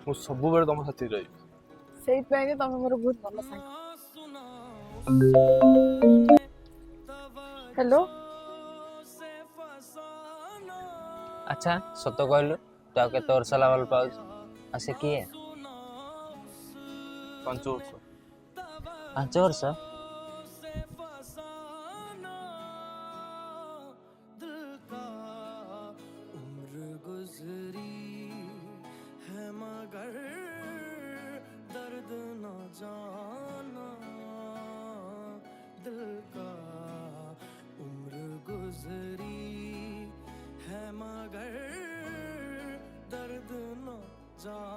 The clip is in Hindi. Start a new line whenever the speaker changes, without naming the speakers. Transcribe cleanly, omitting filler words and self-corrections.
ମୁଁ ସବୁବେଳେ ତମ ସାଥୀ ରହିବି।
ସେଇଥିପାଇଁ ଯେ ତମେ ମୋର ବହୁତ ଭଲ ସାଙ୍ଗ। हेलो।
अच्छा सत कहलु तू आ केते वर्ष होला भल पाउछ आ से किए
5 ବର୍ଷ।
5 वर्ष
मगर दर्द न जा